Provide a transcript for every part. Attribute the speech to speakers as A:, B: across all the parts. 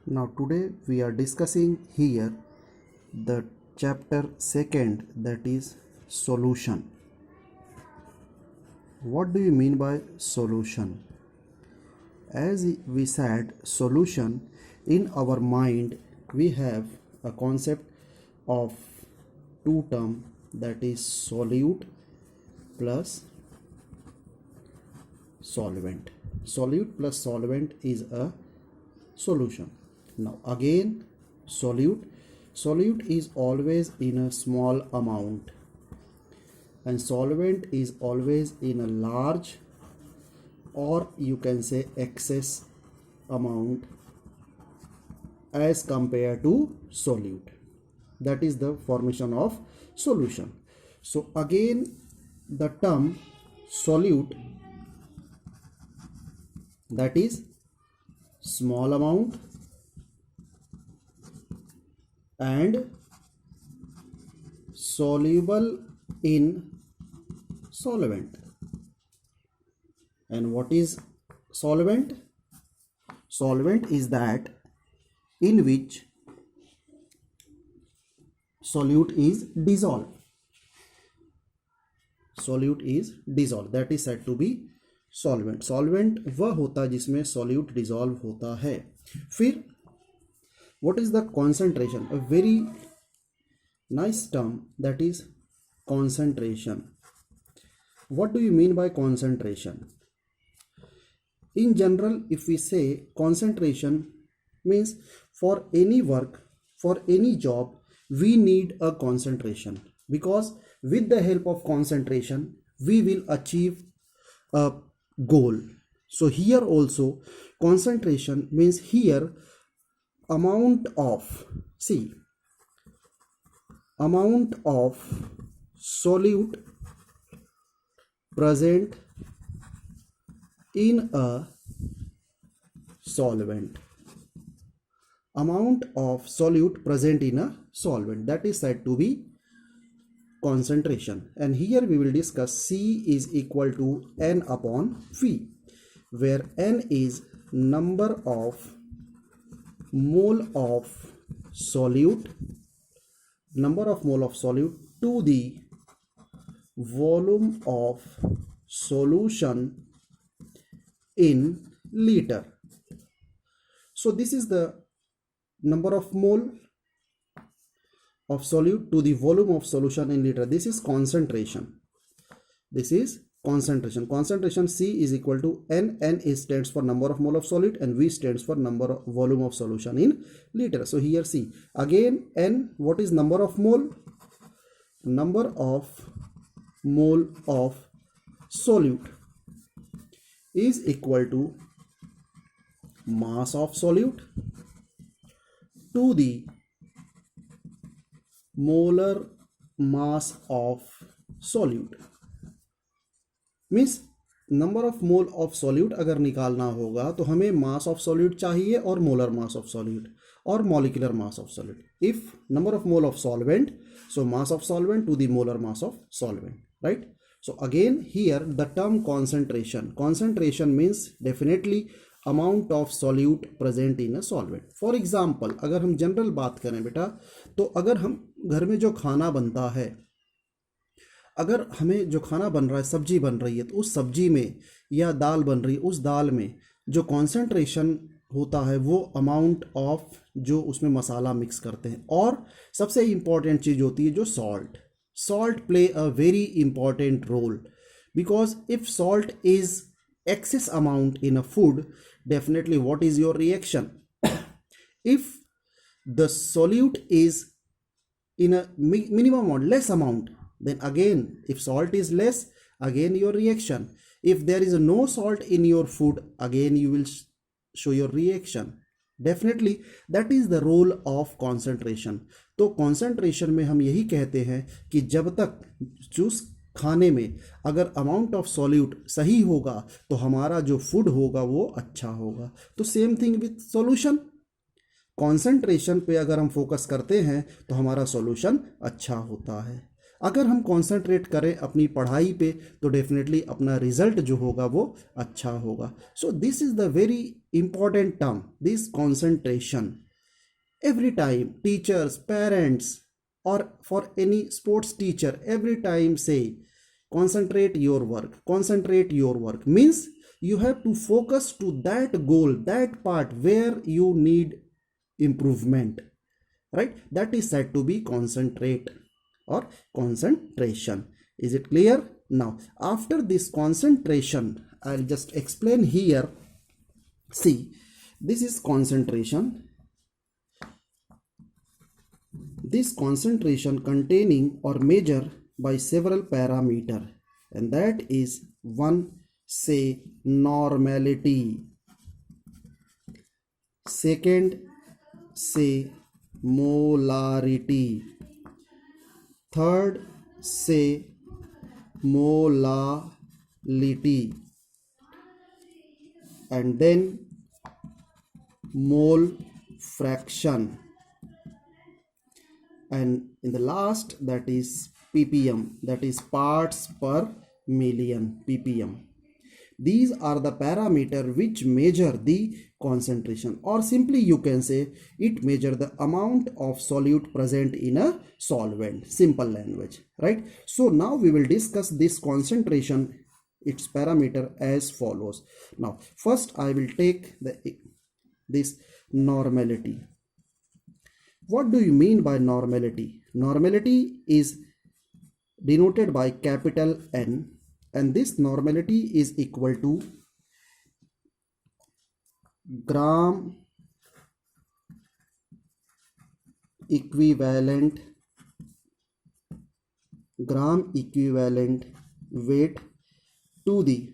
A: Now today we are discussing here the chapter second, that is solution. What do you mean by solution? As we said, solution, in our mind we have a concept of two term, that is solute plus solvent. Solute plus solvent is a solution. Now again, solute is always in a small amount and solvent is always in a large, or you can say excess amount as compared to solute. That is the formation of solution. So again, the term solute, that is small amount and soluble in solvent. And what is solvent? Solvent is that in which solute is dissolved. Solute is dissolved, that is said to be solvent. Solvent वह होता है जिसमें solute dissolve होता है. फिर what is the concentration? A very nice term, that is concentration. What do you mean by concentration? In general, if we say concentration means for any work, for any job, we need a concentration, because with the help of concentration we will achieve a goal. So here also concentration means here amount of solute present in a solvent. Amount of solute present in a solvent, that is said to be concentration. And here we will discuss C is equal to N upon V, where N is number of mole of solute to the volume of solution in liter. So this is the number of mole of solute to the volume of solution in liter. This is concentration. Concentration C is equal to N. N is stands for number of mole of solute and V stands for number of volume of solution in liter. So here C. Again N, what is number of mole? Number of mole of solute is equal to mass of solute to the molar mass of solute. Means number of mole of solute अगर निकालना होगा तो हमें मास of solute चाहिए और molar mass of solute और molecular mass of solute. If number of mole of solvent, so mass of solvent to the molar mass of solvent, right? So again here the term concentration means definitely amount of solute present in a solvent. For example, अगर हम general बात करें बेटा, तो अगर हम घर में जो खाना बनता है, अगर हमें जो खाना बन रहा है, सब्जी बन रही है, तो उस सब्जी में या दाल बन रही है, उस दाल में जो कॉन्सेंट्रेशन होता है वो अमाउंट ऑफ जो उसमें मसाला मिक्स करते हैं. और सबसे इम्पॉर्टेंट चीज़ होती है जो salt play a very important role, because if salt is excess amount in a food, definitely what is your reaction? If the solute is in a minimum or less amount, then again if salt is less, again your reaction. If there is no salt in your food, again you will show your reaction. Definitely that is the role of concentration. तो concentration में हम यही कहते हैं कि जब तक juice खाने में अगर अमाउंट ऑफ सॉल्यूट सही होगा तो हमारा जो फूड होगा वो अच्छा होगा. तो same thing with solution. Concentration पे अगर हम फोकस करते हैं तो हमारा सॉल्यूशन अच्छा होता है. अगर हम कॉन्सेंट्रेट करें अपनी पढ़ाई पे तो डेफिनेटली अपना रिजल्ट जो होगा वो अच्छा होगा. So this is the very important term, this concentration. Every time teachers, parents, or for any sports teacher, every time say concentrate your work means you have to focus to that goal, that part where you need improvement, right? That is said to be concentrate or concentration. Is it clear? Now after this concentration, I'll just explain here. See, this is concentration. This concentration containing or measured by several parameter, and that is one, say normality, second, say molarity, third, say molality, and then mole fraction, and in the last, that is ppm, that is parts per million, ppm. These are the parameter which measure the concentration, or simply you can say it measure the amount of solute present in a solvent, simple language, right? So now we will discuss this concentration, its parameter as follows. Now first I will take this normality. What do you mean by normality? Normality is denoted by capital N, and this normality is equal to gram equivalent weight to the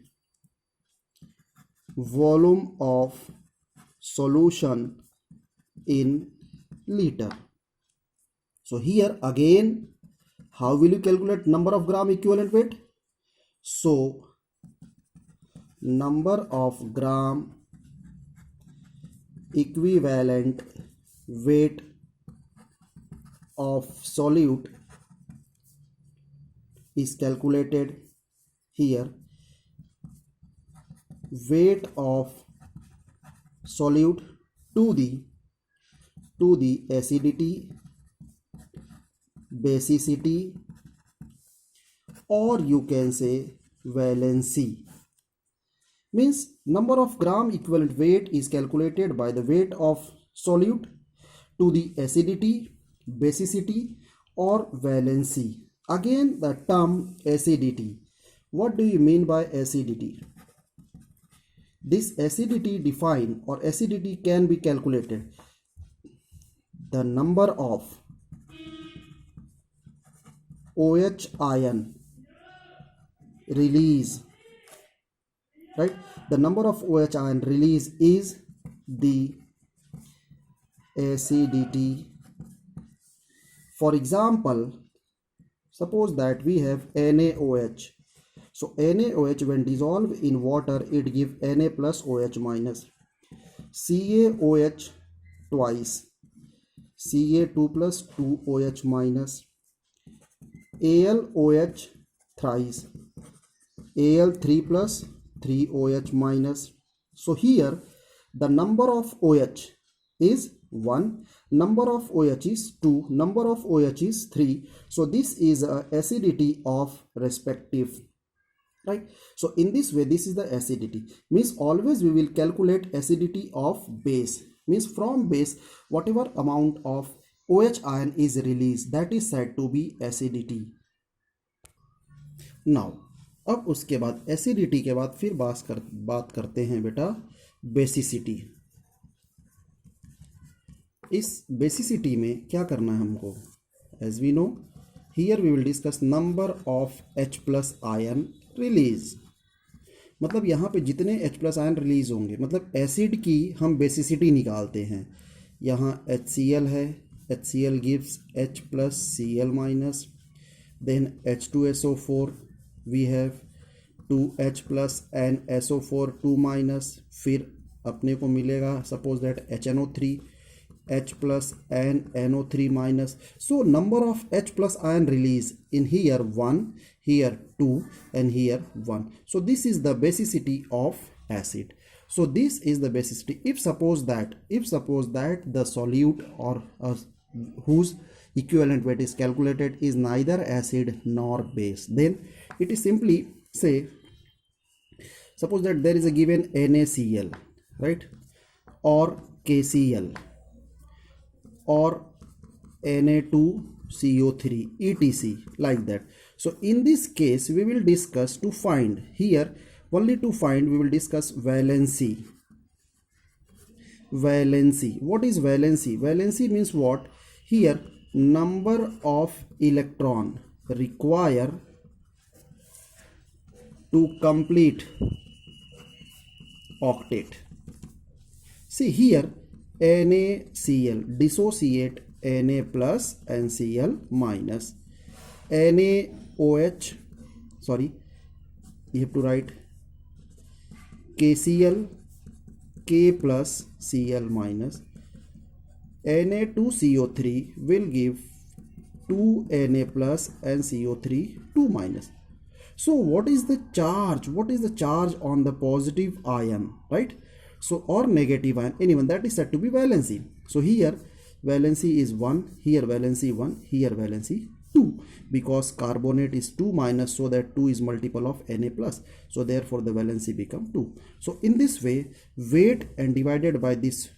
A: volume of solution in liter. So here again, how will you calculate number of gram equivalent weight? So number of gram equivalent weight of solute is calculated here. Weight of solute to the acidity, basicity, or you can say valency. Means number of gram equivalent weight is calculated by the weight of solute to the acidity, basicity, or valency. Again the term acidity. What do you mean by acidity? This acidity define, or acidity can be calculated, the number of OH ion release, right? The number of OH ion release is the acidity. For example, suppose that we have NaOH. So NaOH when dissolved in water, it give Na plus OH minus. CaOH twice, Ca2 plus 2OH minus. AlOH thrice, Al3 plus 3OH minus. So here the number of OH is 1, number of OH is 2, number of OH is 3. So this is acidity of respective, right? So in this way, this is the acidity. Means always we will calculate acidity of base. Means from base, whatever amount of OH ion is released, that is said to be acidity. Now अब उसके बाद acidity के बाद फिर बात करते हैं बेटा बेसिसिटी. इस बेसिसिटी में क्या करना है हमको? As we know, here we will discuss number of H plus ion release. मतलब यहाँ पे जितने H प्लस आयन रिलीज होंगे, मतलब एसिड की हम बेसिसिटी निकालते हैं. यहाँ HCl है, HCl gives H plus Cl minus, then H2SO4 we have 2H plus and SO4 2 minus. फिर अपने को मिलेगा suppose that HNO3, H plus and NO3 minus. So number of H plus ion release in here 1, here 2 and here 1. So this is the basicity of acid. So this is the basicity. If suppose that the solute or whose equivalent weight is calculated is neither acid nor base, then it is simply say, suppose that there is a given NaCl, right, or KCl or Na2CO3 etc, like that. So in this case we will discuss to find here, only to find we will discuss valency. What is valency? Valency means what? Here number of electron require to complete octet. See here NaCl, dissociate Na plus and Cl minus, NaOH, sorry, you have to write KCl, K plus Cl minus, Na2CO3 will give 2 Na plus and CO3 2 minus. So what is the charge? What is the charge on the positive ion, right? So or negative ion, anyone, that is said to be valency. So here valency is 1, here valency 1, here valency 2, because carbonate is 2 minus, so that 2 is multiple of Na plus, so therefore the valency become 2. So in this way, weight and divided by this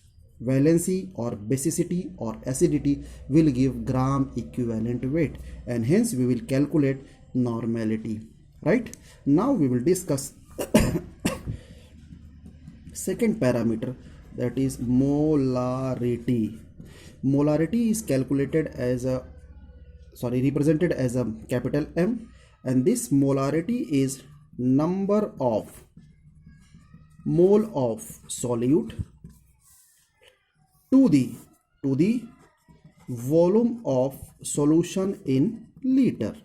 A: valency or basicity or acidity will give gram equivalent weight, and hence we will calculate normality. Right, now we will discuss second parameter, that is molarity. Molarity is calculated as a, represented as a capital M, and this molarity is number of mole of solute to the volume of solution in liter.